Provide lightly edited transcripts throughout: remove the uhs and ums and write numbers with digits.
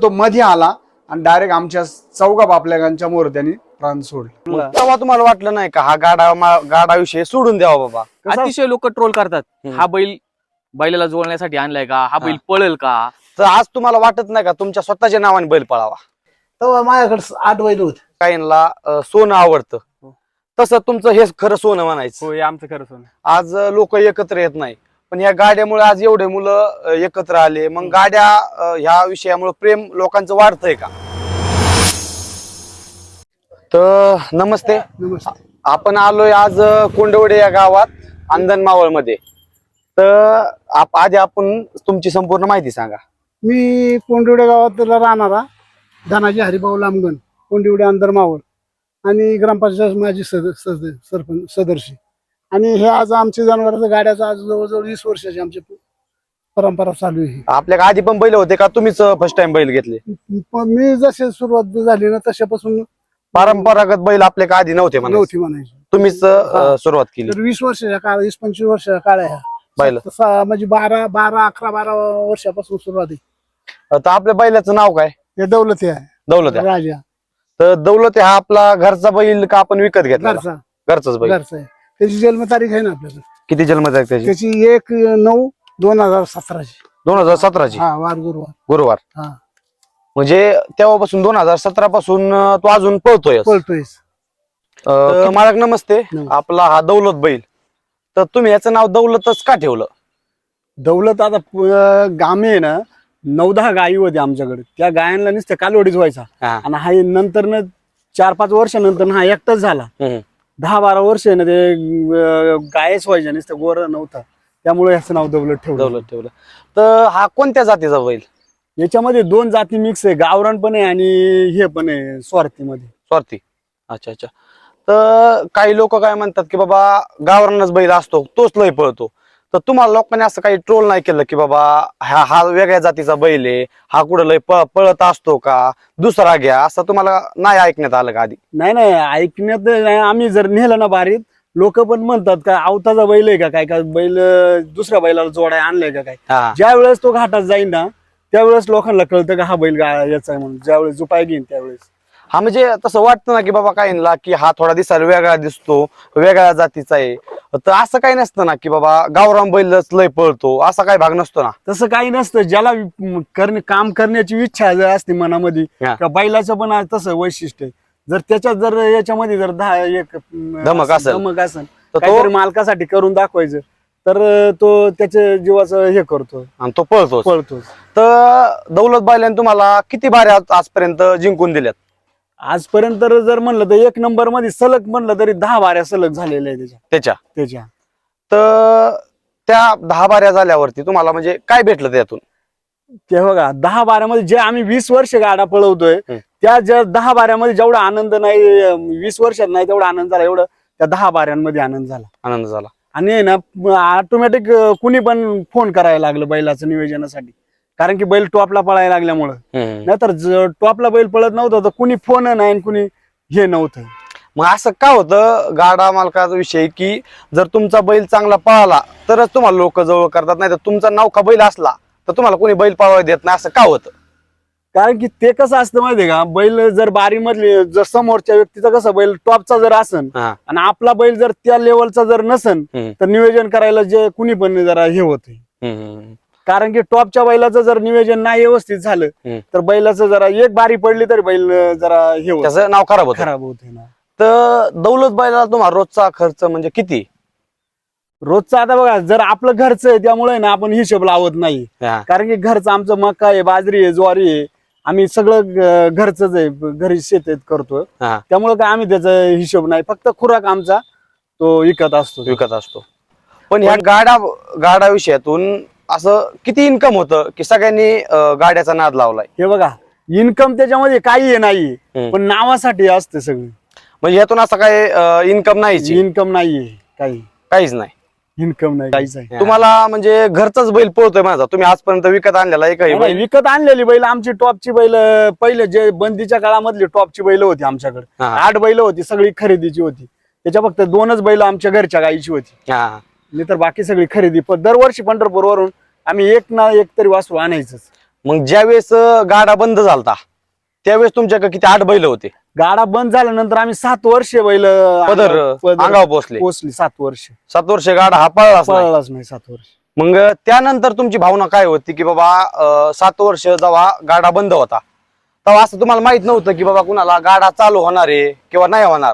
तो मध्ये आला आणि डायरेक्ट आमच्या चौघा बापल्यागांच्या मोरत्याने प्राण सोडले. तेव्हा तुम्हाला वाटलं नाही का हा गाडा विषय सोडून द्यावा बाबा? अतिशय लोक ट्रोल करतात, हा बैलाला जोडण्यासाठी आणलाय का, हा बैल पळेल का. तर आज तुम्हाला वाटत नाही का तुमच्या स्वतःच्या नावाने बैल पळावा? तेव्हा माझ्याकडे 8 बैल होते. काहींना सोनं आवडतं, तसं तुमचं हे खरं सोनं म्हणायचं. होय, आमचं खरं सोनं. आज लोक एकत्र येत नाही, पण ह्या गाड्यामुळे आज एवढे मुलं एकत्र आले. मग गाड्या ह्या विषयामुळे प्रेम लोकांचं वाढतंय का? तर नमस्ते. आपण आलोय आज कोंडवडे या गावात अंधन मावळ मध्ये. तर आधी आपण तुमची संपूर्ण माहिती सांगा. मी कोंडिवडे गावातला राहणारा धनाजी हरिभाऊ लांबगण, कोंडिवडे अंदरमावळ, आणि ग्रामपंचायत माझी सरपंच सदस्य. आणि हे आज आमच्या जनावरांच्या गाड्याचं आज जवळजवळ 20 वर्षाची आमची परंपरा चालू आहे. आपल्या आधी पण बैल होते का, तुम्हीच फर्स्ट टाइम बैल घेतले? मी जसे सुरुवात झाली ना तशापासून परंपरागत बैल आपल्या आधी नव्हते म्हणायची. तुम्हीच सुरुवात केली. तर 20 वर्षाच्या काळ, 20-25 वर्षाच्या काळ आहे बैल. म्हणजे 11 वर्षापासून सुरुवात आहे. तर आपल्या बैलाचं नाव काय? हे दौलत आहे, दौलत आहे. राजा. तर दौलत हा आपला घरचा बैल का आपण विकत घेतला? घरचा, घरचाच बैल. घरचा आहे. त्याची जन्मतारीख आहे ना आपल्याकडे. किती जन्मतारीख त्याची? त्याची 1/9/2017 ची. 2017 ची. हा, वार गुरुवार. गुरुवार. हा, म्हणजे तेव्हापासून 2017 पासून तो अजून पळतोय. मालक नमस्ते. आपला हा दौलत बैल, तर तुम्ही याचं नाव दौलतच का ठेवलं? दौलत आता गामे आहे ना 9-10 गायी होत्या आमच्याकडे. त्या गायांना नुसत्या कालवडीच व्हायचा. आणि हा नंतर 4-5 वर्षानंतर हा एकटाच झाला. 10-12 वर्ष ना ते गायच व्हायच्या, नुसत्या गोर नव्हता. त्यामुळे याचं नाव दौलत ठेवलं. तर हा कोणत्या जातीचा बैल? याच्यामध्ये 2 जाती मिक्स आहे, गावरान पण आहे आणि हे पण आहे स्वार्थी मध्ये. स्वार्थी. अच्छा अच्छा. तर काही लोक काय म्हणतात की बाबा गावरानच बैल असतो तोच लय पळतो. तर तुम्हाला लोकांनी असं काही ट्रोल नाही केलं की बाबा हा वेगळ्या जातीचा बैल आहे, हा कुठं लय पळत असतो का, दुसरा घ्या, असं तुम्हाला नाही ऐकण्यात आलं का आधी? नाही ऐकण्यात नाही. आम्ही जर नेलं ना बारीत, लोक पण म्हणतात का आवताचा बैल आहे का, काय बैल दुसऱ्या बैलाला जोडाय आणलंय का काय. ज्या वेळेस तो घाटात जाईल ना त्यावेळेस लोकांना कळतं का हा बैल याचा आहे म्हणून. ज्यावेळेस जुपाय घेईन त्यावेळेस. हा, म्हणजे तसं वाटतं ना की बाबा काहींना की हा थोडा दिसायला वेगळा दिसतो, वेगळ्या जातीचा आहे. तर असं काही नसतं ना की बाबा गावरान बैलच लय पळतो, असा काही भाग नसतो ना? तसं काही नसतं. ज्याला काम करण्याची इच्छा जर असते मनामध्ये, का बैलाचं पण तसं वैशिष्ट्य आहे. जर त्याच्यात जर याच्यामध्ये जर धमक असेल तर मालकासाठी करून दाखवायचं, तर तो त्याच्या जीवाचं हे करतो आणि तो पळतो. तर दौलत बैलाने तुम्हाला किती बाऱ्या आजपर्यंत जिंकून दिल्यात? आजपर्यंत जर म्हणलं तर 1 नंबर मध्ये सलग म्हणलं तरी 10 बाऱ्या सलग झालेल्या आहे त्याच्या. तर त्या 10 बाऱ्या झाल्यावरती तुम्हाला म्हणजे काय भेटलं त्यातून? ते बघा, 10 बाऱ्यामध्ये जे आम्ही 20 वर्ष गाडा पळवतोय, त्या ज्या 10 बाऱ्यामध्ये जेवढा आनंद नाही 20 वर्षात नाही तेवढा आनंद झाला, एवढं त्या 10 बाऱ्यांमध्ये आनंद झाला. आणि ना ऑटोमॅटिक कुणी पण फोन करायला लागलं बैलाचं नियोजनासाठी, कारण की बैल टॉपला पळायला लागल्यामुळं. नाहीतर टॉपला बैल पळत नव्हतं तर कुणी फोन नाही, कुणी हे नव्हतं. मग असं का होतं गाडा मालकाचा विषय की जर तुमचा बैल चांगला पळाला तरच तुम्हाला लोक जवळ करतात, नाही तर तुमचा नौका बैल असला तर तुम्हाला कोणी बैल पळवायला देत नाही, असं का होतं? कारण की ते कसं असतं माहितीये का, बैल जर बारी मधली जर समोरच्या व्यक्तीचा कसं बैल टॉपचा जर असन आणि आपला बैल जर त्या लेवलचा जर नसन तर नियोजन करायला जे कुणी पण जरा हे होते. कारण की टॉपच्या बैलाचं जर नियोजन नाही व्यवस्थित झालं तर बैलाचं जरा एक बारी पडली तरी बैल जरा हे होत, त्याचं नाव खराब होते ना. तर दौलत बैलाला तुम्हाला रोजचा खर्च म्हणजे किती? रोजचा आता बघा, जर आपलं घरचं आहे त्यामुळे ना आपण हिशोब लावत नाही. कारण की घरचं आमचं मका आहे, बाजरी आहे, ज्वारी आहे, आम्ही सगळं घरच आहे, घरी शेतीत करतो. त्यामुळे काय आम्ही त्याचा हिशोब नाही, फक्त खुराक आमचा तो विकत असतो. पण ह्या गाडा विषयातून असं किती इन्कम होतं की सगळ्यांनी गाड्याचा नाद लावलाय? हे बघा, इन्कम त्याच्यामध्ये काही नाही, पण नावासाठी असते सगळं. म्हणजे यातून असं काय इन्कम नाही? इन्कम नाहीये, काहीच नाही. इन्कम नाही, काहीच आहे. तुम्हाला म्हणजे घरचाच बैल पळतोय माझा, तुम्ही आजपर्यंत विकत आणलेला एकही बैल? विकत आणलेली बैल आमची टॉपची बैल, पहिले जे बंदीच्या काळामधली टॉपची बैल होती आमच्याकडे. 8 बैल होती, सगळी खरेदीची होती. त्याच्या फक्त 2च बैल आमच्या घरच्या गायीची होती, नाही तर बाकी सगळी खरेदी. पण दरवर्षी पंढरपूर वरून आम्ही एक ना एक तरी वासरू आणायचंच. मग ज्यावेळेस गाडा बंद झालता त्यावेळेस तुमच्याकडे किती 8 बैल होते? गाडा बंद झाल्यानंतर आम्ही 7 वर्ष बैल पदर अंगावर पोचले. पोचली 7 वर्ष 7 वर्ष गाडा हा पळलाच नाही. पळालाच नाही 7 वर्ष. मग त्यानंतर तुमची भावना काय होती की बाबा 7 वर्ष जेव्हा गाडा बंद होता तेव्हा असं तुम्हाला माहित नव्हतं की बाबा कुणाला गाडा चालू होणार आहे किंवा नाही होणार?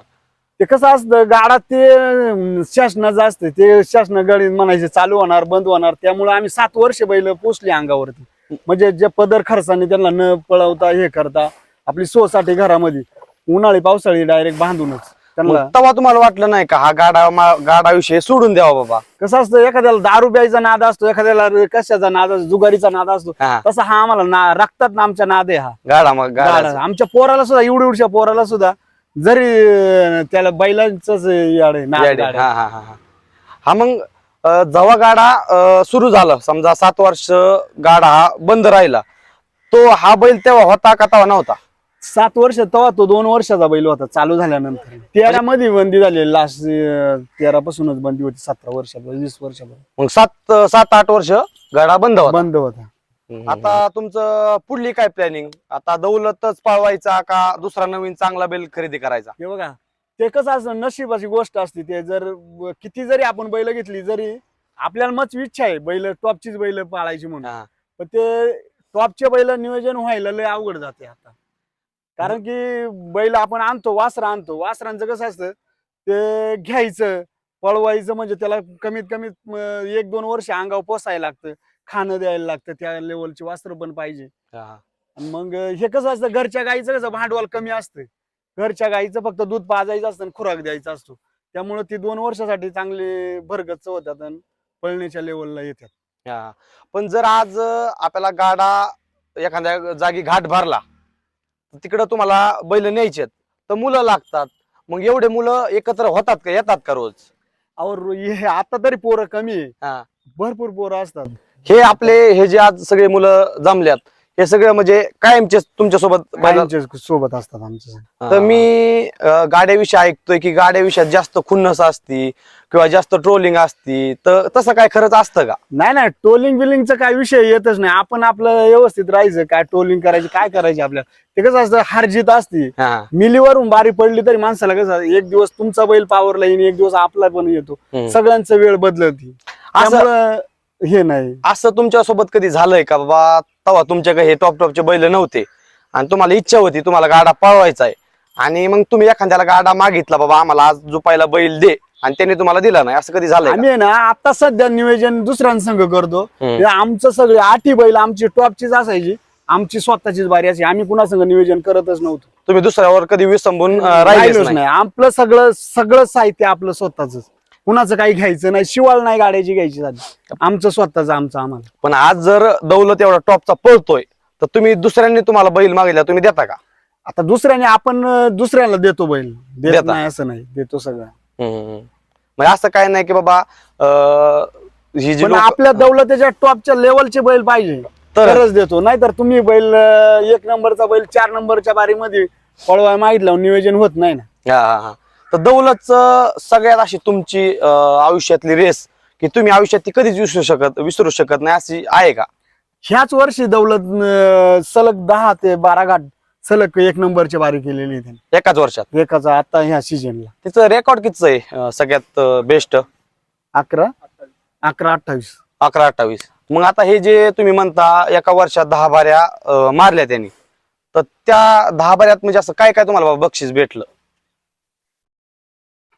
ते कसं असतं गाडा ते शासनाचं असतं, ते शासन गाडी म्हणायचे चालू होणार बंद होणार, त्यामुळे आम्ही 7 वर्ष बैल पोचली अंगावरती. म्हणजे जे पदर खर्चाने त्यांना न पळवता हे करता आपली सोसाठी घरामध्ये उन्हाळी पावसाळी डायरेक्ट बांधूनच त्यांना. मग तेव्हा तुम्हाला वाटलं नाही का हा गाडा विषय सोडून द्यावा बाबा? कसं असतं एखाद्याला दारू प्यायचा नाद असतो, एखाद्याला कशाचा नाद असतो, जुगारीचा नाद असतो, हा. तसा हा आम्हाला रक्तात आमच्या नाद आहे हा गाडा मग गाडा. गाडा आमच्या पोराला सुद्धा एवढ्या पोराला सुद्धा जरी त्याला बैलांच याड आहे, नाद गाड आहे. हा हा हा हा. हा मग जेव्हा गाडा सुरू झाला समजा 7 वर्ष गाडा हा बंद राहिला तो हा बैल तेव्हा होता का तेव्हा नव्हता? 7 वर्ष तेव्हा तो 2 वर्षाचा बैल होता चालू झाल्यानंतर. 13 मध्ये बंदी झाली, लास्ट 13 पासूनच बंदी होती 17 वर्षापर्यंत 20 वर्षापर्यंत मग 7-8 वर्ष गाडा बंद होता. बंद होता. आता तुमचं पुढली काय प्लॅनिंग? आता दौलतच पळवायचा का दुसरा नवीन चांगला बैल खरेदी करायचा? हे बघा ते कसं असं नशिबाची गोष्ट असते. ते जर किती जरी आपण बैल घेतली जरी आपल्याला मच इच्छा आहे बैल टॉपचीच बैल पाळायची म्हणून, हा. पण ते टॉपचे बैल नियोजन व्हायला लय अवघड जाते आता. कारण की बैल आपण आणतो आणतो वासरांचं कसं असतं ते घ्यायचं पळवायचं म्हणजे त्याला कमीत कमी 1-2 वर्ष अंगावर पोसायला लागतं, खाणं द्यायला लागतं, त्या लेवलची वासर पण पाहिजे. आणि मग हे कसं असतं घरच्या गाईचं कसं भांडवल कमी असतं, घरच्या गाईचं फक्त दूध पाजायचं असतं आणि खुराक द्यायचा असतो, त्यामुळे ती 2 वर्षासाठी चांगले भरगच्च होतात आणि पळण्याच्या लेवलला येतात. हा. पण जर आज आपल्याला गाडा एखाद्या जागी घाट भरला तिकडं तुम्हाला बैल न्यायचे तर मुलं लागतात, मग एवढे मुलं एकत्र होतात का, येतात का रोज? और हे आता तरी पोरं कमी आहे, हा. भरपूर पोरं असतात. हे आपले हे जे आज सगळे मुलं जमल्यात हे सगळे म्हणजे कायमचे तुमच्या सोबत कायमचे सोबत असतात आमच्या. तर मी गाड्याविषयी ऐकतोय की गाड्याविषयात जास्त खुन्नस असती किंवा जास्त ट्रोलिंग असती, तर तसं काय खरंच असतं का? नाही टोलिंग बिलिंगचा काय विषय येतच नाही. आपण आपलं व्यवस्थित राहायचं, काय टोलिंग करायची काय करायची आपल्याला. ते कसं असतं हारजीत असते, हा. मिलीवरून बारी पडली तरी माणसाला कसं एक दिवस तुमचा बैल पावरला येईल, एक दिवस आपला पण येतो, सगळ्यांचा वेळ बदलती. त्यामुळं हे नाही. असं तुमच्या सोबत कधी झालंय का बाबा तेव्हा तुमच्याकडे हे टॉपचे बैल नव्हते आणि तुम्हाला इच्छा होती तुम्हाला गाडा पळवायचा आहे आणि मग तुम्ही एखाद्याला गाडा मागितला बाबा आम्हाला आज झोपायला बैल दे आणि त्याने तुम्हाला दिला नाही, असं कधी झालंय? आम्ही ना आता सध्या नियोजन दुसऱ्यांसंग करतो. आमचं सगळे 8 बैल आमची टॉपचीच असायची, आमची स्वतःचीच बारी असायची, आम्ही कुणासंग नियोजन करतच नव्हतो. तुम्ही दुसऱ्यावर कधी विसंबून राहिलोच राहिलेच नाही. आपलं सगळं साहित्य आपलं स्वतःच, कुणाचं काही घ्यायचं नाही, शिवाल नाही गाड्याची घ्यायची झाली, आमचं स्वतःच आम्हाला. पण आज जर दौलत एवढा टॉपचा पळतोय तर तुम्ही दुसऱ्यांनी तुम्हाला बैल मागितला तुम्ही देता का? आता दुसऱ्याने आपण दुसऱ्याला देतो बैल, देत देता. नाही असं नाही, देतो सगळं. म्हणजे असं काय नाही की बाबा ही जी पण आपल्या दौलतीच्या टॉपच्या लेवलचे बैल पाहिजे तरच देतो, नाहीतर तुम्ही बैल 1 नंबरचा बैल 4 नंबरच्या बारीमध्ये पळवाय मागितलं नियोजन होत नाही ना. तर दौलत सगळ्यात अशी तुमची आयुष्यातली रेस की तुम्ही आयुष्यात ती कधीच विसरू शकत नाही अशी आहे का? ह्याच वर्षी दौलत सलग 10 ते 12 घाट सलग 1 नंबरची बारी केलेली आहे एकाच वर्षात. एकाचा आता ह्या सीजनला. तिचं रेकॉर्ड कितीच आहे सगळ्यात बेस्ट? 11-28. 11-28. मग आता हे जे तुम्ही म्हणता एका वर्षात 10 बाऱ्या मारल्या त्यांनी, तर त्या 10 बाऱ्यात म्हणजे असं काय काय तुम्हाला बक्षीस भेटलं?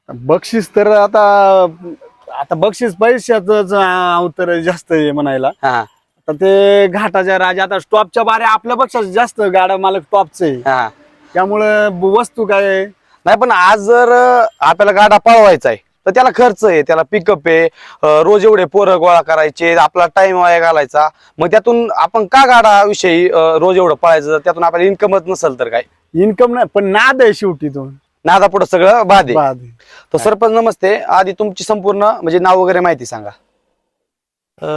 बक्षीस तर आता बक्षीस पैशाच अवतर जास्त आहे म्हणायला. हा. तर ते घाटाच्या राजा आता टॉपच्या बाऱ्या आपल्यापेक्षा जास्त गाडा मालक टॉपचे, हा. त्यामुळं वस्तू काय नाही पण आज जर आपल्याला गाडा पळवायचा आहे तर त्याला खर्च आहे, त्याला पिकअप आहे, रोज एवढे पोरं गोळा करायचे, आपला टाइम वाया घालायचा, मग त्यातून आपण का गाडा विषयी रोज एवढं पळायचं, त्यातून आपल्याला इन्कमच नसेल तर काय? इन्कम नाही पण नाद आहे शेवटी तो, नादा पुढे सगळं बाद आहे. बाद आहे. तर सरपंच नमस्ते, आधी तुमची संपूर्ण म्हणजे नाव वगैरे माहिती सांगा.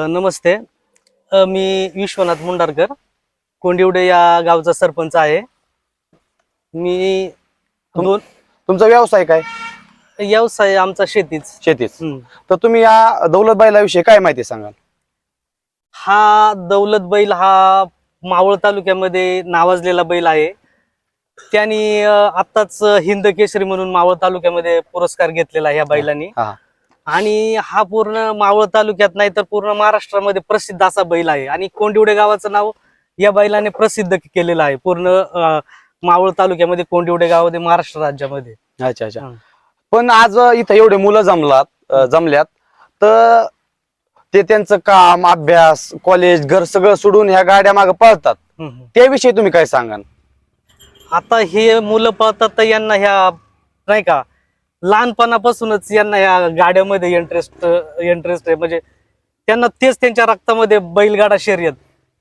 नमस्ते, मी विश्वनाथ मुंडारकर, कोंडिवडे या गावचा सरपंच आहे. मी तुमचा व्यवसाय काय? व्यवसाय आमचा शेतीच. तर तुम्ही या दौलत बैलाविषयी काय माहिती सांगाल? हा दौलत बैल हा मावळ तालुक्यामध्ये नावाजलेला बैल आहे. त्यांनी आत्ताच हिंद केसरी म्हणून मावळ तालुक्यामध्ये पुरस्कार घेतलेला आहे या बैलांनी. हा. आणि हा पूर्ण मावळ तालुक्यात नाही तर पूर्ण महाराष्ट्रामध्ये प्रसिद्ध असा बैल आहे. आणि कोंडिवडे गावाचं नाव या बैलाने प्रसिद्ध केलेलं आहे पूर्ण मावळ तालुक्यामध्ये, कोंडिवडे गावामध्ये, महाराष्ट्र राज्यामध्ये. अच्छा अच्छा. हा. पण आज इथं एवढे मुलं जमल्यात तर ते त्यांचं काम, अभ्यास, कॉलेज, घर सगळं सोडून ह्या गाड्या मागे पळतात. त्याविषयी तुम्ही काय सांगाल? आता हे मुलं पळतात तर यांना ह्या नाही का लहानपणापासूनच यांना ह्या गाड्यामध्ये इंटरेस्ट आहे. म्हणजे त्यांना तेच त्यांच्या रक्तामध्ये बैलगाडा शर्यत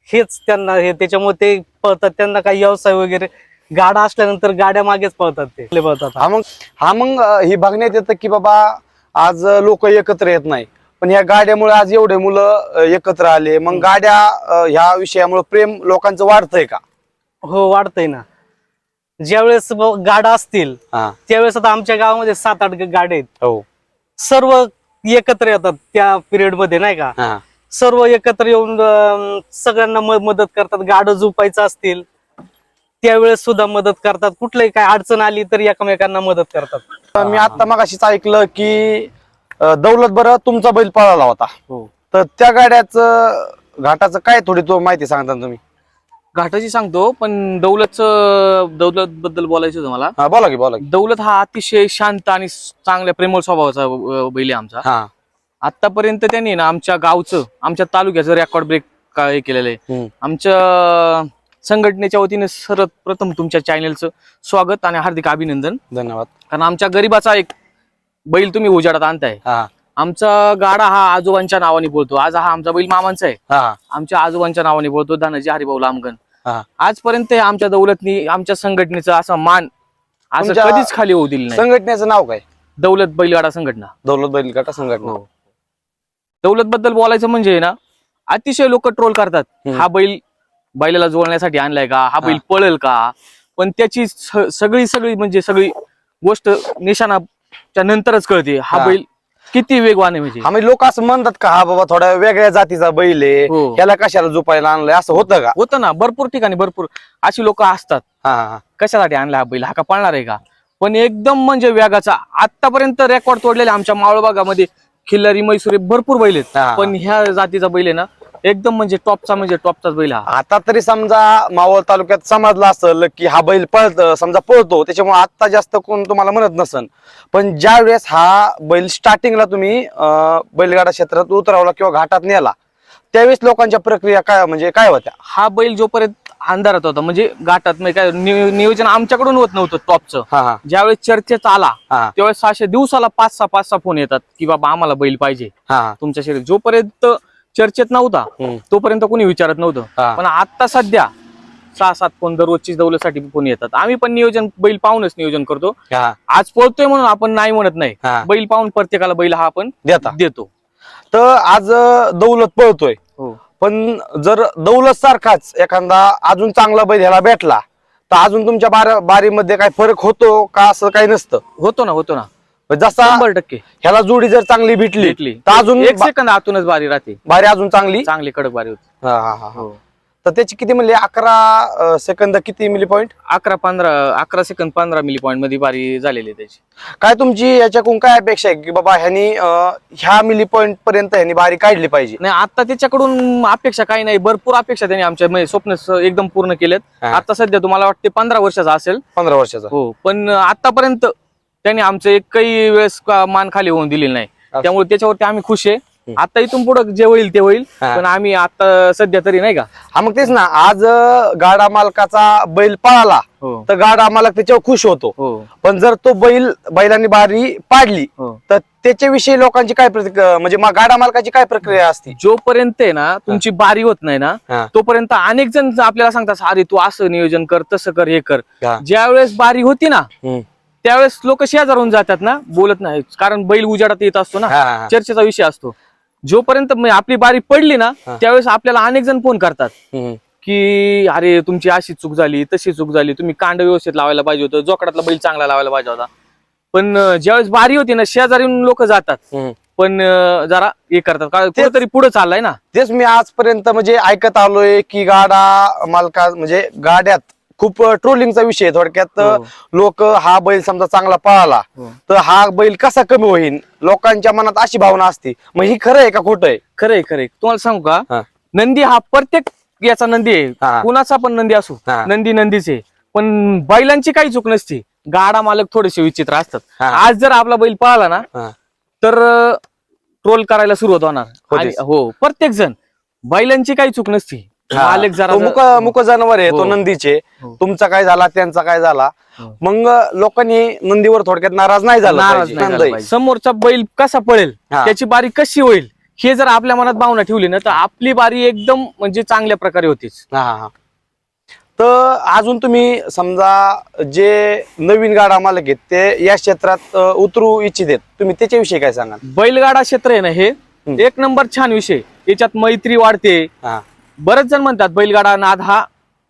हेच त्यांना हे, त्याच्यामुळे ते पळतात. त्यांना काही व्यवसाय वगैरे गाडा असल्यानंतर गाड्या मागेच पळतात ते पळतात. हा मग हे बघण्यात येतं की बाबा आज लोक एकत्र येत नाही, पण ह्या गाड्यामुळे आज एवढे मुलं एकत्र आले. मग गाड्या ह्या विषयामुळे प्रेम लोकांचं वाढतंय का? हो, वाढतंय ना. ज्यावेळेस गाडा असतील त्यावेळेस, आता आमच्या गावामध्ये 7-8 गाड्या आहेत. हो. सर्व एकत्र येतात त्या पिरियड मध्ये नाही का. सर्व एकत्र येऊन सगळ्यांना मदत करतात. गाडं झोपायचं असतील त्यावेळेस सुद्धा मदत करतात. कुठलंही काय अडचण आली तर एकमेकांना मदत करतात. मी आता मगाशीच ऐकलं की दौलत बरं तुमचा बैल पळाला होता. हो. तर त्या गाड्याचं घाटाचं काय थोडी तो माहिती सांगता तुम्ही? घाटाची सांगतो, पण दौलत बद्दल बोलायचं होतं मला. बोला की. दौलत हा अतिशय शांत आणि चांगल्या प्रेमळ स्वभावाचा बैल आहे आमचा. आतापर्यंत त्यांनी ना आमच्या गावचं, आमच्या तालुक्याचं रेकॉर्ड ब्रेक काय केलेलं आहे. आमच्या संघटनेच्या वतीने सर्वप्रथम तुमच्या चॅनलचं स्वागत आणि हार्दिक अभिनंदन. धन्यवाद. कारण आमच्या गरीबाचा एक बैल तुम्ही उजाडात आणताय. आमचा गाडा हा आजोबांच्या नावाने बोलतो. आज हा आमचा बैल मामांचा आहे. आमच्या आजोबांच्या नावाने बोलतो, धनाजी हरिभाऊ लामगण. आजपर्यंत आमच्या दौलतनी, आमच्या संघटनेचा असा मान असं कधीच खाली होऊ दिलं नाही. संघटनेचं नाव काय? दौलत बैलगाडा संघटना. दौलत बैलगाडा संघटना. दौलत बद्दल बोलायचं म्हणजे ना, अतिशय लोक ट्रोल करतात. हा बैल बैलाला जोडण्यासाठी आणलाय का, हा बैल पळेल का. पण त्याची सगळी म्हणजे सगळी गोष्ट निशाणाच्या नंतरच कळते. हा बैल किती वेगवान आहे. म्हणजे लोक असं म्हणतात का हा बाबा थोड्या वेगळ्या जातीचा बैल आहे, ह्याला कशाला झोपायला आणलंय, असं होतं का? होतं ना, भरपूर ठिकाणी भरपूर अशी लोक असतात. कशासाठी आणला हा बैल, हा का पळणार आहे का. पण एकदम म्हणजे वेगाचा, आतापर्यंत रेकॉर्ड तोडलेले आमच्या मावळ भागामध्ये खिल्लारी, मैसुरी भरपूर बैल आहेत. पण ह्या जातीचा बैल आहे ना एकदम म्हणजे टॉपचाच बैल हा. आता तरी समजा मावळ तालुक्यात समजला असेल की हा बैल पळतो, त्याच्यामुळे आता जास्त कोण तुम्हाला म्हणत नसन. पण ज्या वेळेस हा बैल स्टार्टिंगला तुम्ही बैलगाडा क्षेत्रात उतरवला किंवा घाटात नेला, त्यावेळेस लोकांच्या प्रक्रिया काय होत्या? हा बैल जोपर्यंत अंधारात होता, म्हणजे घाटात काय नियोजन आमच्याकडून होत नव्हतं टॉपचं. ज्यावेळेस चर्चेत आला त्यावेळेस 600 दिवसाला 5-6 फोन येतात की बाबा आम्हाला बैल पाहिजे तुमच्या शरीर. जोपर्यंत चर्चेत नव्हता तोपर्यंत कोणी विचारत नव्हतं. पण आता सध्या 6-7 फोन दररोजची दौलतसाठी फोन येतात. आम्ही पण नियोजन बैल पाहूनच नियोजन करतो. आज पळतोय म्हणून आपण नाही म्हणत नाही. बैल पाहून प्रत्येकाला बैल हा आपण देतो. तर आज दौलत पळतोय, पण जर दौलत सारखाच एखादा अजून चांगला बैल ह्याला भेटला तर अजून तुमच्या बारीमध्ये काय फरक होतो का, असं काही नसतं? होतो ना. जसा 100% ह्याला जोडी जर चांगली भेटली तर अजून 1 सेकंद आतूनच बारी राहते. बारी अजून चांगली कडक बारी होती. तर त्याची किती म्हणले 11 सेकंद किती milli point? 11 second 15 milli point मध्ये बारी झालेली त्याची. काय तुमची याच्याकडून काय अपेक्षा आहे की बाबा ह्यानी ह्या मिली पॉईंट पर्यंत ह्यानी बारी काढली पाहिजे? नाही, आता त्याच्याकडून अपेक्षा काही नाही. भरपूर अपेक्षा त्यांनी आमच्या स्वप्न एकदम पूर्ण केलेत. आता सध्या तुम्हाला वाटते 15 वर्षाचा असेल. 15 वर्षाचा. हो, पण आतापर्यंत त्यांनी आमचं एकही वेळेस मान खाली होऊन दिलेली नाही. त्यामुळे त्याच्यावरती आम्ही खुश आहे. आता इथून पुढे जे होईल ते होईल, पण आम्ही आता सध्या तरी नाही का. मग तेच ना, आज गाडा मालकाचा बैल पळाला तर गाडा मालक त्याच्यावर खुश होतो. पण जर तो बैलांनी बारी पाडली तर त्याच्याविषयी लोकांची काय म्हणजे गाडा मालकाची काय प्रक्रिया असते? जोपर्यंत आहे ना तुमची बारी होत नाही ना तोपर्यंत अनेक जण आपल्याला सांगतात अरे तू असं नियोजन कर, तसं कर, हे कर. ज्यावेळेस बारी होती ना त्यावेळेस लोक शेजारून जातात ना, बोलत नाही. कारण बैल उजाडात येत असतो ना, चर्चेचा विषय असतो. जोपर्यंत आपली बारी पडली ना त्यावेळेस आपल्याला अनेक जण फोन करतात की अरे तुमची अशी चूक झाली, तशी चूक झाली, तुम्ही कांड व्यवस्थित लावायला पाहिजे होतं, जोकडातला बैल चांगला लावायला पाहिजे होता. पण ज्यावेळेस बारी होती ना शेजारी लोक जातात, पण जरा हे करतात कुठेतरी पुढे चाललाय ना. तेच मी आजपर्यंत म्हणजे ऐकत आलोय की गाडा मालका म्हणजे गाड्यात खूप ट्रोलिंगचा विषय आहे. थोडक्यात हो. लोक हा बैल समजा चांगला पळाला हो. तर हा बैल कसा कमी होईल, लोकांच्या मनात अशी भावना असते. मग ही खरं आहे का खोटं आहे? खरंय खरंय. तुम्हाला सांगू हा. का, नंदी हा प्रत्येक याचा नंदी आहे. हा. कुणाचा पण नंदी असो, हा. नंदी नंदीच आहे. पण बैलांची काही चूक नसती. गाडा मालक थोडेसे विचित्र असतात. हा. आज जर आपला बैल पळाला ना हा. तर ट्रोल करायला सुरुवात होणार. आणि होतेच. हो, प्रत्येक जण, बैलांची काही चूक नसती. मालक जरा तो मुक जनावर आहे, तो हो. नंदीचे. हो. तुमचा काय झाला, त्यांचा काय झाला, हो. मग लोकांनी नंदीवर थोडक्यात नाराज नाही झालं नाराज पाहिजे. नाही झाला नंदी. पाहिजे. समोरचा बैल कसा पळेल, हा. त्याची बारी कशी होईल, हे जर आपल्या मनात भावना ठेवली ना तर आपली बारी एकदम म्हणजे चांगल्या प्रकारे होतीच. हा, हा. तर अजून तुम्ही समजा जे नवीन गाडा मालक आहेत ते या क्षेत्रात उतरू इच्छित आहेत, तुम्ही त्याच्याविषयी काय सांगाल? बैलगाडा क्षेत्र आहे ना हे एक नंबर छान विषय. याच्यात मैत्री वाढते. हा. बरेच जण म्हणतात बैलगाडा नाद हा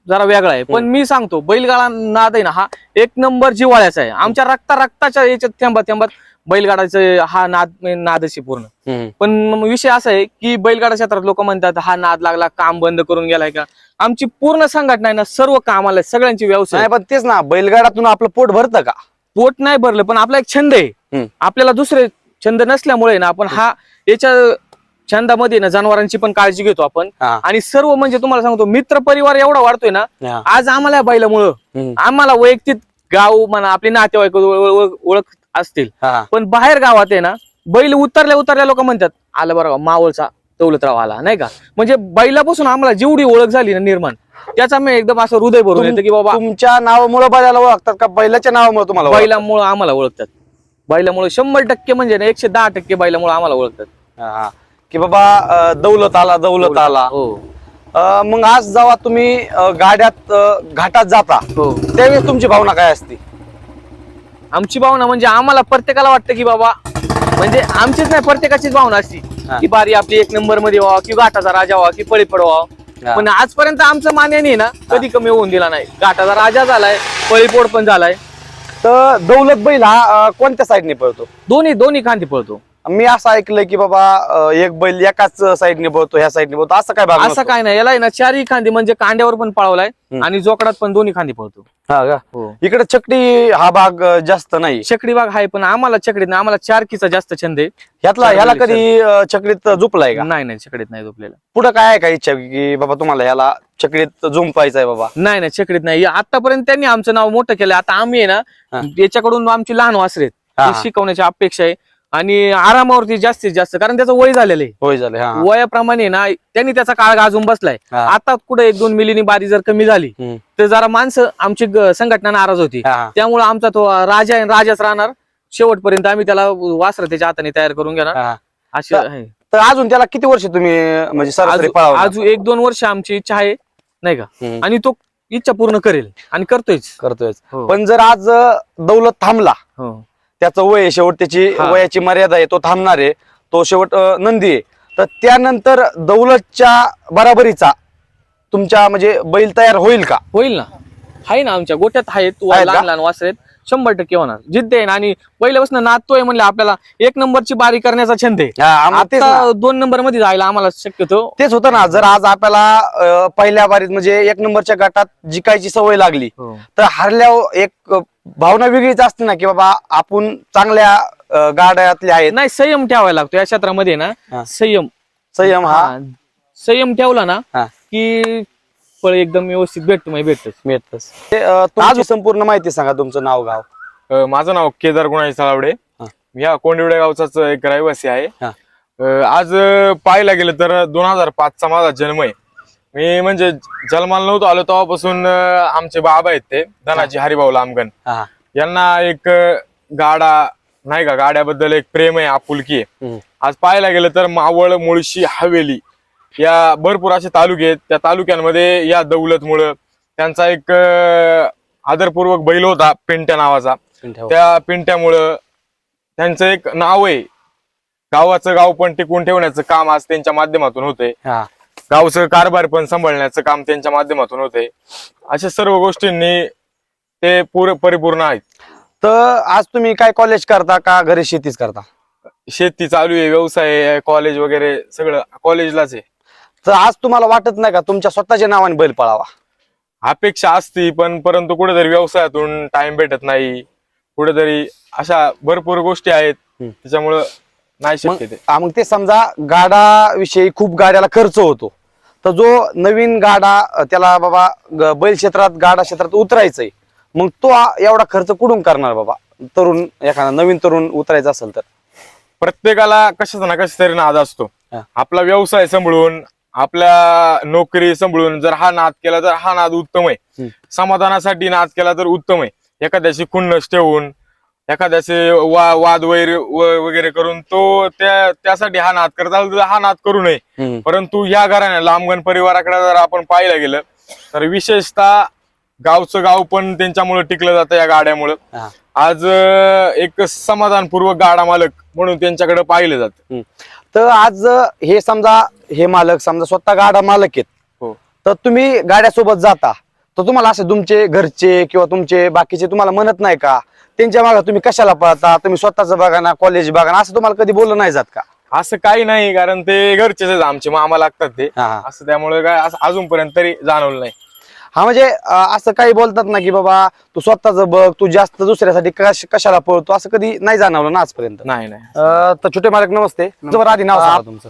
जरा वेगळा आहे, पण मी सांगतो बैलगाडा नाद आहे ना हा एक नंबर जिव्हाळ्याचा आहे. आमच्या रक्ताच्या याच्यात थेंबात थेंबात बैलगाडाचा हा नादशी पूर्ण. पण विषय असा आहे की बैलगाडा क्षेत्रात लोक म्हणतात हा नाद लागला, काम बंद करून गेलाय का. आमची पूर्ण संघटना आहे ना, सर्व कामाला सगळ्यांची व्यवसाय. नाही पण तेच ना, बैलगाडातून आपलं पोट भरतं का? पोट नाही भरलं, पण आपला एक छंद आहे. आपल्याला दुसरे छंद नसल्यामुळे ना आपण हा याच्या छंदामध्ये ना जनावरांची पण काळजी घेतो आपण. आणि सर्व म्हणजे तुम्हाला सांगतो मित्र परिवार एवढा वाढतोय ना आज आम्हाला या बैलामुळं. आम्हाला वैयक्तिक गाव म्हणा, आपली नातेवाईक ओळख असतील, पण बाहेर गावात आहे ना बैल उतरल्या लोक म्हणतात आलं बरं मावळचा दौलतराव आला, नाही का. म्हणजे बैलापासून आम्हाला जेवढी ओळख झाली ना निर्माण, त्याचा मी एकदम असं हृदय भरून येतं की बाबा तुमच्या नावामुळे बैलाला ओळखतात का बैलाच्या नावामुळे तुम्हाला ओळखतात? बैलामुळे आम्हाला ओळखतात. बैलामुळे 100% म्हणजे ना 110% बैलामुळे आम्हाला ओळखतात. की बाबा दौलत आला. हो. मग आज जेव्हा तुम्ही गाड्यात घाटात जाता हो. त्यावेळेस तुमची भावना काय असते? आमची भावना म्हणजे आम्हाला प्रत्येकाला वाटतं की बाबा, म्हणजे आमचीच नाही प्रत्येकाचीच भावना असती की बारी आपली एक नंबर मध्ये व्हावं, की घाटाचा राजा व्हावा, की पळी पडवावं. पण आजपर्यंत आमचं मान्याने ना कधी कमी होऊन दिला नाही. घाटाचा राजा झालाय, पळीपोड पण झालाय. तर दौलत बैल हा कोणत्या साईडने पळतो? दोन्ही खांदी पळतो. मी असं ऐकलंय की बाबा एक बैल एकाच साईडने पळतो, ह्या साईडने पळतो, असं काय भाग असं नसतो? काय नाही. याला आहे ना चारही खांदी म्हणजे कांड्यावर पण पळवलाय आणि जोकडात पण दोन्ही खांदी पळतो. हा का? हो. इकडे चकडी हा भाग जास्त नाही. चकडी भाग आहे, पण आम्हाला चकडीत नाही, आम्हाला चारकीचा जास्त छंद आहे. ह्याला कधी चकडीत झुपलाय का? नाही चकडीत नाही झोपलेला. पुढे काय आहे का इच्छा की बाबा तुम्हाला ह्याला चकडीत झुंपायचंय बाबा? नाही चकडीत नाही. आतापर्यंत त्यांनी आमचं नाव मोठं केलं. आता आम्ही आहे ना याच्याकडून आमची लहान वासरेत शिकवण्याची अपेक्षा आहे आणि आरामावरती जास्तीत जास्त, कारण त्याचं वय झालेलं आहे. होय झाले. वयाप्रमाणे ना त्यांनी त्याचा काळ गाजून बसलाय. आता कुठे 1-2 मिलीनी बारी जर कमी झाली तर जरा माणसं आमची संघटना नाराज होती. त्यामुळे आमचा तो राजा आहे, राजाच राहणार शेवटपर्यंत. आम्ही त्याला वासर त्याच्या हाताने तयार करून घेणार अशी आहे. तर अजून त्याला किती वर्ष तुम्ही म्हणजे सरासरी पळावणार? अजून 1-2 वर्ष आमची इच्छा आहे, नाही का. आणि तो इच्छा पूर्ण करेल आणि करतोय. पण जर आज दौलत थांबला, त्याचं वय शेवट, त्याची वयाची मर्यादा आहे, तो थांबणार आहे, तो शेवट नंदी आहे, तर त्यानंतर दौलतच्या बराबरीचा तुमच्या म्हणजे बैल तयार होईल का? होईल ना. आहे ना, आमच्या गोट्यात आहेत लहान वासरेत. 100% होणार. जिद्द आहे ना, आणि पहिल्यापासून नातोय म्हणले आपल्याला 1 नंबरची बारी करण्याचा छंद आहे. आता 2 नंबर मध्ये जायला आम्हाला शक्यतो तेच होतं ना. जर आज आपल्याला पहिल्या बारीत म्हणजे 1 नंबरच्या गटात जिकायची सवय लागली तर हरल्यावर एक भावना वेगळीच असते ना की बाबा आपण चांगल्या गाड्यातले आहेत. नाही, संयम ठेवायला लागतो या क्षेत्रामध्ये ना. संयम ठेवला ना की फळ एकदम व्यवस्थित भेटतच. आज संपूर्ण माहिती सांगा, तुमचं नाव गाव? माझं नाव केदार गुणाजी साळवडे. मी या कोंडिवडे गावचाच एक रहिवासी आहे. आज पाहायला गेलं तर 2005चा माझा जन्म आहे. मी म्हणजे जन्माला नव्हतो आलो तेव्हापासून आमचे बाबा आहेत ते धनाजी हरिभाऊ लामगण, यांना एक गाडा नाही का, गाड्याबद्दल एक प्रेम आहे, आपुलकी आहे. आज पाहायला गेलं तर मावळ, मुळशी, हवेली या भरपूर असे तालुके आहेत. त्या तालुक्यांमध्ये या दौलतमुळं त्यांचा एक आदरपूर्वक बैल होता पिंट्या नावाचा. त्या पिंट्यामुळं त्यांचं एक नाव आहे. गावाचं गाव पण टिकवून ठेवण्याचं काम आज त्यांच्या माध्यमातून होतंय. गावचं कारभार पण सांभाळण्याचं काम त्यांच्या माध्यमातून होतंय. अशा सर्व गोष्टींनी ते परिपूर्ण आहेत. तर आज तुम्ही काय कॉलेज करता का घरी शेतीच करता? शेती चालू आहे, व्यवसाय आहे, कॉलेज वगैरे सगळं कॉलेजलाच आहे. तर आज तुम्हाला वाटत नाही का तुमच्या स्वतःच्या नावाने बैल पळावा? अपेक्षा असती पण परंतु कुठेतरी व्यवसायातून टाइम भेटत नाही, कुठेतरी अशा भरपूर गोष्टी आहेत त्याच्यामुळं नाही शक्य ते. मग ते समजा गाडा विषयी खूप गाड्याला खर्च होतो, तर जो नवीन गाडा त्याला बाबा बैल क्षेत्रात गाडा क्षेत्रात उतरायचंय, मग तो एवढा खर्च कुठून करणार बाबा? तरुण एखादा नवीन तरुण उतरायचा असेल तर प्रत्येकाला कशाचा ना कशा तरी नाद असतो. आपला व्यवसाय सांभाळून, आपल्या नोकरी सांभाळून जर हा नाद केला तर हा नाद उत्तम आहे. समाधानासाठी नाद केला तर उत्तम आहे. एखाद्याशी खुन्नस ठेवून, एखाद्याचे वाद वगैरे करून तो त्यासाठी हा नाद करत आला तर हा नाद करू नये. परंतु या घराने लांबगण परिवाराकडे जर आपण पाहायला गेलं तर विशेषतः गावचं गाव पण त्यांच्यामुळे टिकलं जातं या गाड्यामुळं. आज एक समाधानपूर्वक गाडा मालक म्हणून त्यांच्याकडे पाहिलं जातं. तर आज हे समजा हे मालक समजा स्वतः गाडा मालक आहेत, हो. तर तुम्ही गाड्यासोबत जाता तर तुम्हाला असे तुमचे घरचे किंवा तुमचे बाकीचे तुम्हाला म्हणत नाही का त्यांच्या मागे तुम्ही कशाला पळता, तुम्ही स्वतःच बघा ना, कॉलेज बघा ना, असं तुम्हाला कधी बोललं नाही जात का? असं काही नाही, कारण ते घरचेच आहेत, आमचे मामा लागतात ते असं, त्यामुळे काय असं अजूनपर्यंत तरी जाणवलं नाही. हा म्हणजे असं काही बोलतात ना की बाबा तू स्वतःच बघ, तू जास्त दुसऱ्यासाठी कशाला पळतो, असं कधी नाही जाणवलं ना आजपर्यंत? नाही. तर छोटे मालक नमस्ते. जर आधी नाव सांगा तुमचं.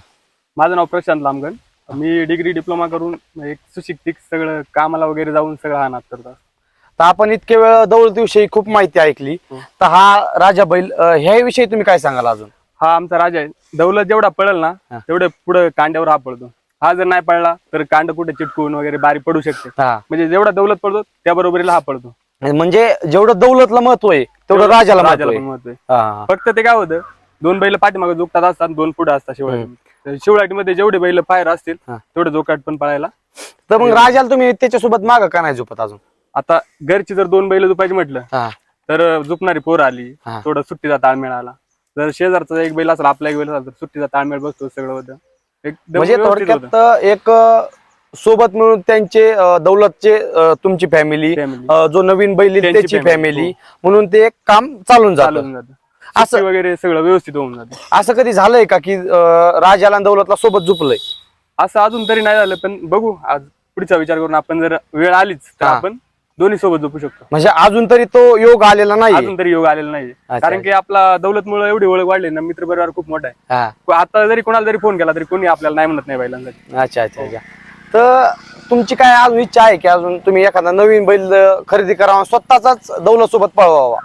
माझं नाव प्रशांत लांबगण. मी डिग्री डिप्लोमा करून एक सुशिक्षित सगळं कामाला वगैरे जाऊन सगळं हा नाद करतो. तर आपण इतके वेळ दौलतीविषयी खूप माहिती ऐकली, तर हा राजा बैल ह्याविषयी तुम्ही काय सांगाल अजून? हा आमचा राजा आहे. दौलत जेवढा पळेल ना तेवढे पुढे कांड्यावर हा पळतो. हा जर नाही पळला तर कांड कुठे चिटकून वगैरे बारी पडू शकते. म्हणजे जेवढा दौलत पडतो त्या बरोबरीला हा पळतो. म्हणजे जेवढं दौलतला महत्व आहे तेवढं राजाला महत्व आहे. फक्त ते काय होतं, दोन बैल पाठीमागे जोगतात असतात, दोन पुढे असतात. शिवराटीमध्ये जेवढे बैल पायर असतील तेवढे जोकाट पण पळायला. तर मग राजाला तुम्ही त्याच्यासोबत माग का नाही झोपत अजून? आता घरची जर दोन बैल झोपायची म्हटलं तर झोपणारी पोर आली, थोडं सुट्टीचा ताळमेळ आला. जर शेजारचा एक बैल असेल, आपला एक बैल असेल तर सुट्टीचा ताळमेळ बसतो, सगळं होतं. म्हणजे थोडक्यात एक सोबत मिळून त्यांचे दौलतचे तुमची फॅमिली, जो नवीन बैल येईल त्याची फॅमिली, म्हणून ते एक काम चालून जातं असं वगैरे सगळं व्यवस्थित होऊन जातं. असं कधी झालंय का की राजाला आणि दौलतला सोबत झोपलंय? असं अजून तरी नाही झालं, पण बघू आज पुढचा विचार करून आपण जर वेळ आलीच तर आपण दोन्ही सोबत झोपू शकतो. म्हणजे अजून तरी तो योग आलेला नाही? अजून तरी योग आलेला नाही, कारण की आपला दौलतमुळे एवढी ओळख वाढली ना, मित्र परिवार खूप मोठा आहे. आता जरी कोणाला जरी फोन केला तरी कोणी आपल्याला नाही म्हणत नाही बैलांसाठी. अच्छा अच्छा अच्छा. तर तुमची काय अजून इच्छा आहे की अजून तुम्ही एखादा नवीन बैल खरेदी करावा, स्वतःचाच दौलत सोबत पळवावा?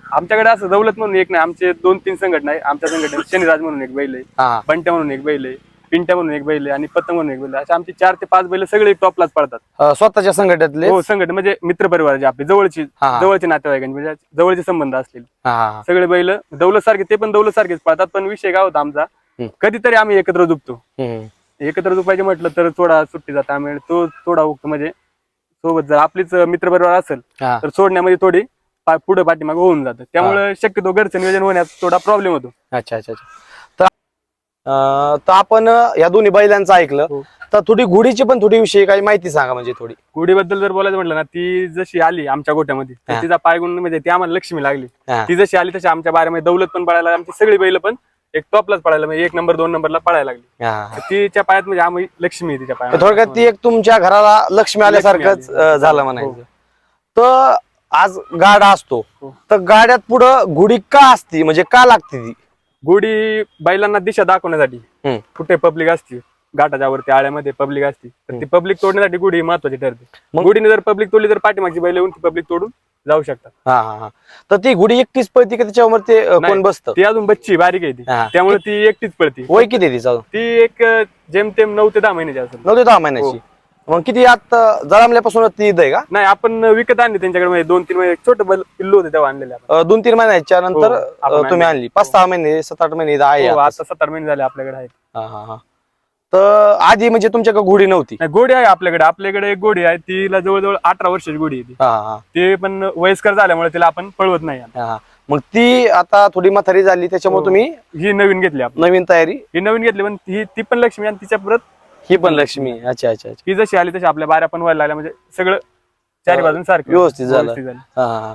आमच्याकडे असं दौलत म्हणून एक नाही, आमचे 2-3 संघटना आहे. आमच्या संघटनेत शनिराज म्हणून एक बैल आहे, बंट्या म्हणून एक बैल आहे, पिंट्या म्हणून एक बैल आहे आणि पतंग म्हणून एक बैल आहे. असे आमचे 4 ते 5 बैल सगळे टॉपलाच पडतात. स्वतःच्या संघटनेतले? हो, संघटना म्हणजे मित्र परिवाराचे, आपले जवळचे नातेवाईकांचे, म्हणजे जवळचे संबंध असलेले सगळे बैल दौलत सारखे, ते पण दौलत सारखेच पळतात. पण विषय काय होता आमचा, कधीतरी आम्ही एकत्र झोपतो. एकत्र झोपायचे म्हटलं तर थोडा सुट्टी जाता, तो थोडा म्हणजे सोबत जर आपलीच मित्र परिवार असेल तर सोडण्यामध्ये थोडी पुढे पाठीमागे होऊन जातं. त्यामुळे शक्यतो घरचं नियोजन होण्यात थोडा प्रॉब्लेम होतो. अच्छा अच्छा अच्छा. तर आपण या दोन्ही बैलांचं ऐकलं, तर थोडी घोडीची पण थोडी विषयी काही माहिती सांगा. म्हणजे थोडी घोडीबद्दल जर बोलायचं म्हटलं ना, ती जशी आली आमच्या गोठ्यामध्ये तर तिचा पायगुण म्हणजे ती आम्हाला लक्ष्मी लागली. ती जशी आली तशी आमच्या बाऱ्यामध्ये दौलत पण पळायला, आमची सगळी बैल पण एक टॉपलाच पळायला, म्हणजे 1 नंबर 2 नंबरला पळायला लागली. तिच्या पायात म्हणजे आम्ही लक्ष्मी तिच्या पायात. थोडक्यात ती एक तुमच्या घराला लक्ष्मी आल्यासारखंच झालं म्हणायचं. तर आज गाडा असतो तर गाड्यात पुढं घोडी का असती, म्हणजे का लागते ती घोडी? बैलांना दिशा दाखवण्यासाठी. कुठे पब्लिक असते, घाटाच्या वरती आळ्यामध्ये पब्लिक असते, तर ती पब्लिक तोडण्यासाठी घोडी महत्वाची ठरते. घोडीने जर पब्लिक तोडली तर पाठीमागची बैल येऊन ती पब्लिक तोडून जाऊ शकतात. तर ती घोडी एकटीच पळती का त्याच्यावर ते कोण बसतं? ती अजून बच्ची बारीक आहे ती, त्यामुळे ती एकटीच पळती. वय किती तिचं? ती एक जेमतेम 9 ते 10 महिन्याची असेल. 9 ते 10 महिन्याची. मग किती आत जळमल्यापासून ती आहे का? नाही, आपण विकत आणली त्यांच्याकडे. 2-3 महिने छोटे पिल्लू होते तेव्हा आणलेले. 2-3 महिन्याच्या नंतर तुम्ही आणली? 5-6 महिने 7-8 महिने आहे? आता 7-8 महिने झाले आपल्याकडे आहेत. तर आधी म्हणजे तुमच्याकडे घोडी नव्हती? घोडी आहे आपल्याकडे एक घोडी आहे, तिला जवळजवळ 18 वर्षाची घोडी आहे. ते पण वयस्कर झाल्यामुळे तिला आपण पळवत नाही. मग ती आता थोडी म्हातारी झाली त्याच्यामुळे तुम्ही ही नवीन घेतली, नवीन तयारी ही नवीन घेतली. पण ती पण लक्ष्मी आणि तिच्या परत ही पण लक्ष्मी. अच्छा अच्छा अच्छा. ही जशी आली तशी आपल्या बाऱ्या पण व्हायला लागल्या, म्हणजे सगळं चारी बाजून सारखं व्यवस्थित झालं.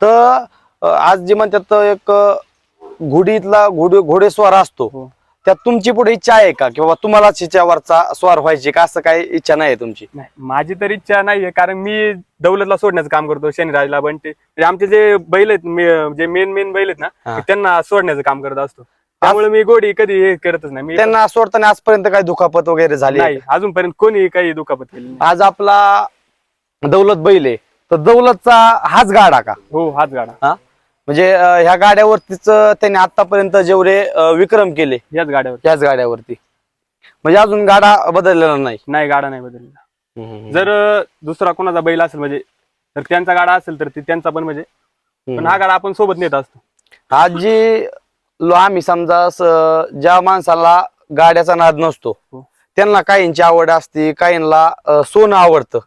तर आज जे म्हणतात एक घोडीतला घोडेस्वार असतो हो. त्यात तुमची पुढे इच्छा आहे का किंवा तुम्हाला हिच्यावरचा स्वार व्हायची का, असं काही इच्छा नाही तुमची? नाही, माझी तर इच्छा नाहीये, कारण मी दौलतला सोडण्याचं काम करतो, शनिराजला बंटे म्हणजे आमचे जे बैल आहेत, जे मेन बैल आहेत ना, त्यांना सोडण्याचं काम करत असतो. त्यामुळे मी घोडी कधी हे करतच नाही. मी त्यांना सोडताना आजपर्यंत काही दुखापत वगैरे झाली नाही, अजूनपर्यंत कोणी काही दुखापत केली नाही. आज आपला दौलत बैल आहे तर दौलतचा हाच गाडा का? हो, हाच गाडा. म्हणजे ह्या गाड्यावरतीच त्यांनी आतापर्यंत जेवढे विक्रम केले याच गाड्यावर. याच गाड्यावरती, म्हणजे अजून गाडा बदललेला नाही. गाडा नाही बदललेला. जर दुसरा कोणाचा बैल असेल म्हणजे तर त्यांचा गाडा असेल तर त्यांचा पण म्हणजे, पण हा गाडा आपण सोबत नेत असतो. आज जी आम्ही समजा ज्या माणसाला गाड्याचा नाद नसतो त्यांना काहींची आवड असते, काहींना सोनं आवडतं,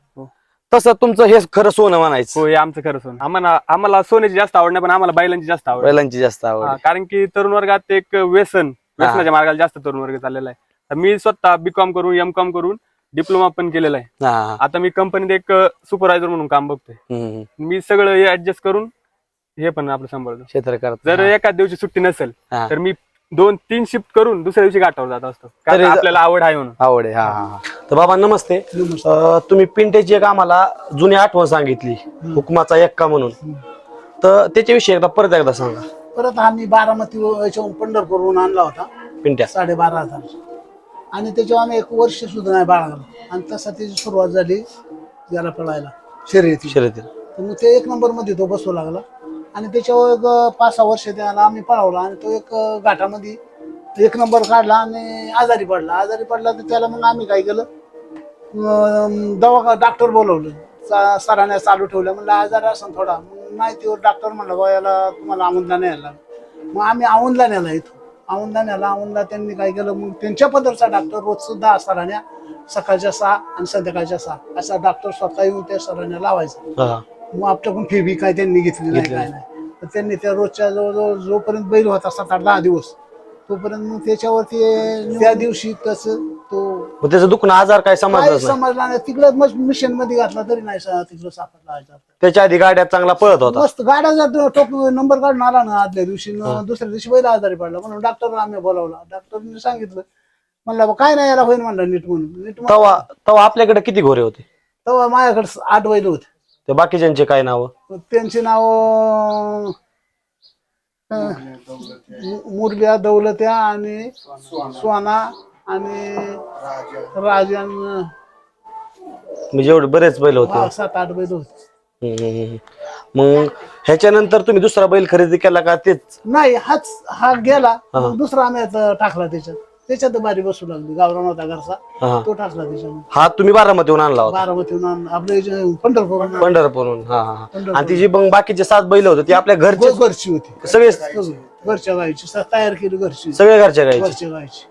तसं तुमचं हे खरं सोनं म्हणायचं? हो, हे आमचं खरं सोनं. आम्हाला सोन्याची जास्त आवड नाही, पण आम्हाला बैलांची जास्त आवड. बैलांची जास्त आवड. कारण की तरुण वर्गात एक व्यसनाच्या मार्गाला जास्त तरुण वर्ग चाललेला आहे. तर मी स्वतः B.Com करून M.Com करून डिप्लोमा पण केलेला आहे. आता मी कंपनीत एक सुपरवायझर म्हणून काम बघतोय. मी सगळं हे ऍडजस्ट करून हे पण आपलं सांभाळतो. क्षेत्र करत. जर एखाद दिवशी सुट्टी नसेल तर मी 2-3 शिफ्ट करून दुसऱ्या दिवशी घाटावर जात असतो, कारण आपल्याला आवड आहे म्हणून. आवड आहे. हा. तर बाबा नमस्ते. तुम्ही पिंट्याची एक आम्हाला जुनी आठवण सांगितली, हुकमाचा एक्का म्हणून, तर त्याच्याविषयी एकदा सांगा. परत आम्ही बारामती पंढरपूरहून आणला होता पिंट्या 12,500, आणि त्याच्यावर आम्ही 1 वर्ष सुद्धा नाही बाळगला, आणि तसा त्याची सुरुवात झाली याला पळायला शर्यती. तर मग ते 1 नंबर मध्ये तो बसू लागला, आणि त्याच्यावर 5-6 वर्ष त्याला आम्ही पळवला, आणि तो एक घाटामध्ये 1 नंबर काढला आणि आजारी पडला तर त्याला मग आम्ही काय केलं, डॉक्टर बोलवलं, सरांना चालू ठेवलं. म्हणलं आजार असं थोडा, मग नाही ते डॉक्टर म्हणलं बा याला तुम्हाला औंधला न्यायला. मग आम्ही औंधला नेला, इथं औंधला त्यांनी काय केलं, मग त्यांच्या पदरचा डॉक्टर रोज सुद्धा सरांना सकाळच्या 6 आणि संध्याकाळच्या 6 असा डॉक्टर स्वतः येऊन त्या सरांना लावायचा. मग आपल्याकडून फी बी काय त्यांनी घेतली नाही, काय नाही. तर त्यांनी त्या रोजच्या जवळजवळ जोपर्यंत बैल होता 7-8-10 दिवस तोपर्यंत, मग त्याच्यावरती त्या दिवशी कसं तो त्याचं दुखणं आजार काय समजला नाही. तिकडं मिशन मध्ये घातला तरी नाही तिकडं सापडला. त्याच्या आधी गाड्या चांगला पळत होता, मस्त गाड्या जातो, टोप नंबर काढून आला ना आदल्या दिवशी. दुसऱ्या दिवशी बैल आजारी पडला, म्हणून डॉक्टरला आम्ही बोलावला. डॉक्टरने सांगितलं, म्हणलं काय नाही याला होईल म्हणलं नीट म्हणून. तेव्हा आपल्याकडे किती घोडे होते? तेव्हा माझ्याकडे 8 बैल होते. ते बाकीच्यांचे काय नाव? त्यांची नाव मुरल्या, दौलत्या आणि स्वाना आणि राजन, म्हणजे एवढे बरेच बैल होते. 7-8 बैल होते. मग ह्याच्यानंतर तुम्ही दुसरा बैल खरेदी केला का? तेच नाही, हा गेला, दुसरा आम्ही टाकला त्याच्यात बारी बसू लागली. गावरान होता घरचा, तो टाकला त्याच्यामध्ये. हा तुम्ही बारामतीहून आणला होता? बारामतीहून आपल्या पंढरपूरहून. आणि ती जी मग बाकीचे 7 बैल होते ती आपल्या घरची होती, सगळे घरच्या गायची तयार केली, घरची सगळे घरच्या गायची. गायची.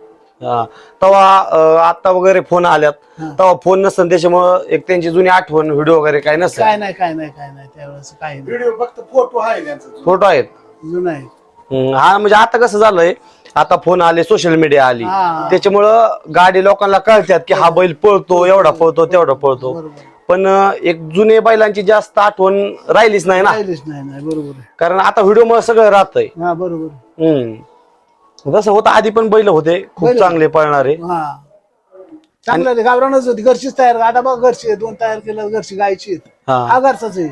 तेव्हा आता वगैरे फोन आल्यात, तेव्हा फोन नसेल त्याच्यामुळे एक त्यांची जुनी आठवण व्हिडिओ वगैरे काय नसेल? काय नाही त्यावेळेस काही व्हिडिओ फक्त फोटो आहेत जुना आहे. हा, म्हणजे आता कसं झालंय, आता फोन आले, सोशल मीडिया आली, त्याच्यामुळं गाडी लोकांना कळतात की हा बैल पळतो, एवढा पळतो, तेवढा पळतो. पण एक जुने बैलांची जास्त आठवण राहिलीच नाही ना. बरोबर आहे, कारण आता व्हिडिओ मुळे सगळं राहतंय. बरोबर. जसं होतं आधी पण बैल होते खूप चांगले पळणारे. चांगलं गावरानच होती, घरचीच तयार. आता बघ घरची 2 तयार केलं, घरची गायची. हा घरचाच आहे,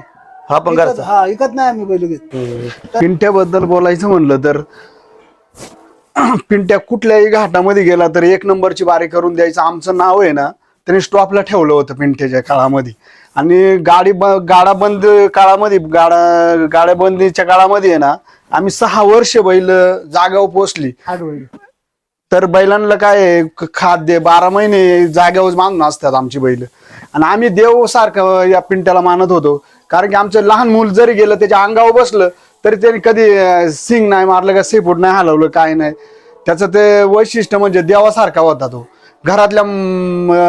हा पण घरचा. हा इकत नाही आम्ही बैल घेत. पिंट्याबद्दल बोलायचं म्हणलं तर पिंट्या कुठल्याही घाटामध्ये गेला तर 1 नंबरची बारी करून द्यायचं. आमचं नाव आहे ना त्यांनी स्टॉपला ठेवलं होतं पिंट्याच्या काळामध्ये. आणि गाडा बंद काळामध्ये, गाड्या बंदीच्या काळामध्ये आहे ना, आम्ही 6 वर्ष बैल जाग्यावर पोचली. तर बैलांना काय खाद्य 12 महिने जाग्यावर मागून असतात आमची बैल. आणि आम्ही देव सारखं या पिंट्याला मानत होतो, कारण की आमचं लहान मूल जरी गेलं त्याच्या अंगावर बसलं तरी त्यांनी कधी सिंग नाही मारलं का शेपूट नाही हलवलं, काय नाही. त्याचं ते वैशिष्ट्य म्हणजे देवासारखा होता तो. घरातल्या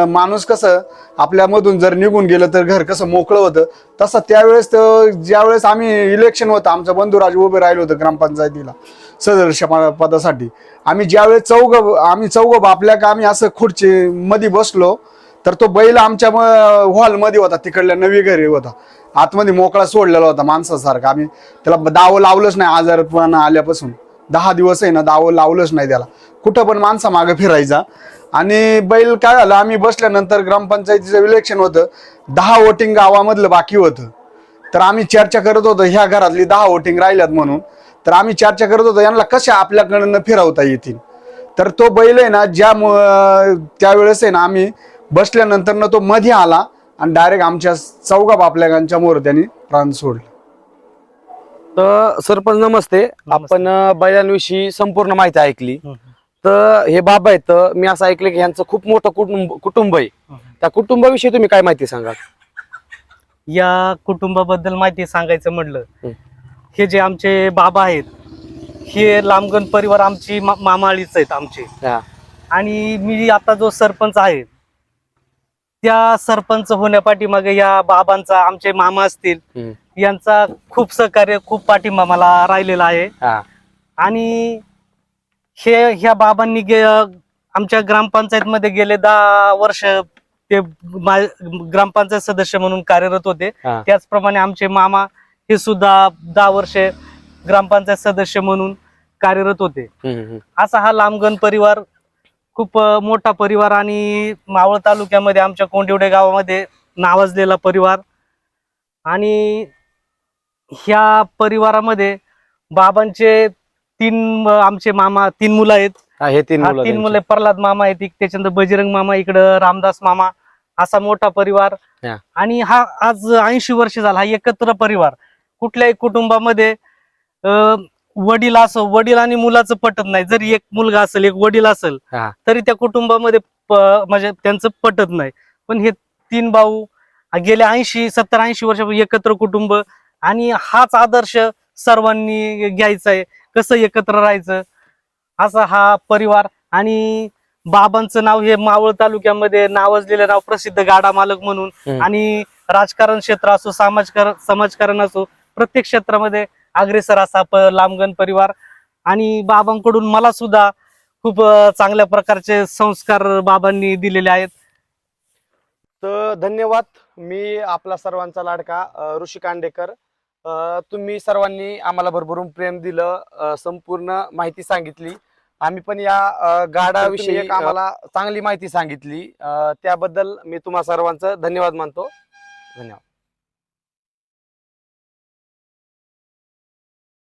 माणूस कसं आपल्यामधून जर निघून गेलं तर घर कसं मोकळं होतं, तसं त्यावेळेस ज्यावेळेस आम्ही इलेक्शन होतं, आमचं बंधुराज उभे राहिलो होतं ग्रामपंचायतीला सदस्य पदासाठी. आम्ही ज्यावेळेस आम्ही चौघ बापल्या का आम्ही असं खुर्ची मध्ये बसलो तर तो बैल आमच्या हॉलमध्ये होता, तिकडल्या नवी घरी होता, आतमध्ये मोकळा सोडलेला होता माणसासारखा. आम्ही त्याला दावं लावलंच नाही आजारपणा आल्यापासून. 10 दिवस आहे ना दावं लावलंच नाही त्याला, कुठं पण माणसा मागे फिरायचा. आणि बैल काय झालं, आम्ही बसल्यानंतर ग्रामपंचायतीचं इलेक्शन होतं, 10 वोटिंग गावामधलं बाकी होतं. तर आम्ही चर्चा करत होतो ह्या घरातली 10 वोटिंग राहिल्यात म्हणून. तर आम्ही चर्चा करत होतो यांना कशा आपल्याकडनं फिरवता येतील. तर तो बैल आहे ना त्यावेळेस आहे ना आम्ही बसल्यानंतर ना तो मध्ये आला आणि डायरेक्ट आमच्या चौघा बापल्यागांच्या मोर त्यांनी प्राण सोडले. तर सरपंच नमस्ते. आपण बैलांविषयी संपूर्ण माहिती ऐकली. तर हे बाबा आहेत, मी असं ऐकलं की यांचं खूप मोठं कुटुंब आहे. त्या कुटुंबाविषयी तुम्ही काय माहिती सांगाल? या कुटुंबाबद्दल माहिती सांगायचं म्हटलं, हे जे आमचे बाबा आहेत हे लांबगण परिवार आमची मामाळीच आहेत आमचे. आणि मी आता जो सरपंच आहे त्या सरपंच होण्यापाठीमागे या बाबांचा, आमचे मामा असतील यांचा खूप सहकार्य, खूप पाठिंबा मला राहिलेला आहे. आणि ह्या बाबांनी आमच्या ग्रामपंचायत मध्ये गेले 10 वर्ष ते ग्रामपंचायत सदस्य म्हणून कार्यरत होते. त्याचप्रमाणे आमचे मामा हे सुद्धा 10 वर्ष ग्रामपंचायत सदस्य म्हणून कार्यरत होते. असा हा लांबगण परिवार खूप मोठा परिवार आणि मावळ तालुक्यामध्ये आमच्या कोंडिवडे गावामध्ये नावाजलेला परिवार. आणि ह्या परिवारामध्ये बाबांचे आमचे मामा 3 मुलं आहेत. हे 3 मुलं, प्रल्हाद मामा आहेत, त्याच्यानंतर बजरंग मामा, इकडं रामदास मामा, असा मोठा परिवार. आणि हा आज 80 वर्ष झाला हा एकत्र परिवार. कुठल्याही कुटुंबामध्ये वडील आणि मुलाचं पटत नाही. जरी एक मुलगा असेल, एक वडील असेल तरी त्या कुटुंबामध्ये म्हणजे त्यांचं पटत नाही. पण हे 3 भाऊ गेल्या 70-80 वर्ष एकत्र कुटुंब, आणि हाच आदर्श सर्वांनी घ्यायचा आहे, कसं एकत्र राहायचं असा हा परिवार. आणि बाबांचं नाव हे मावळ तालुक्यामध्ये नावाजलेलं नाव, प्रसिद्ध गाडा मालक म्हणून. आणि राजकारण क्षेत्र असो, समाजकारण असो, प्रत्येक क्षेत्रामध्ये अग्रेसर असा लांबगण परिवार. आणि बाबांकडून मला सुद्धा खूप चांगल्या प्रकारचे संस्कार बाबांनी दिलेले आहेत. तर धन्यवाद. मी आपला सर्वांचा लाडका ऋषी कांडेकर. तुम्ही सर्वांनी आम्हाला भरभरून प्रेम दिलं, संपूर्ण माहिती सांगितली. आम्ही पण या गाडाविषयी आम्हाला चांगली माहिती सांगितली, त्याबद्दल मी तुम्हा सर्वांचं धन्यवाद मानतो. धन्यवाद.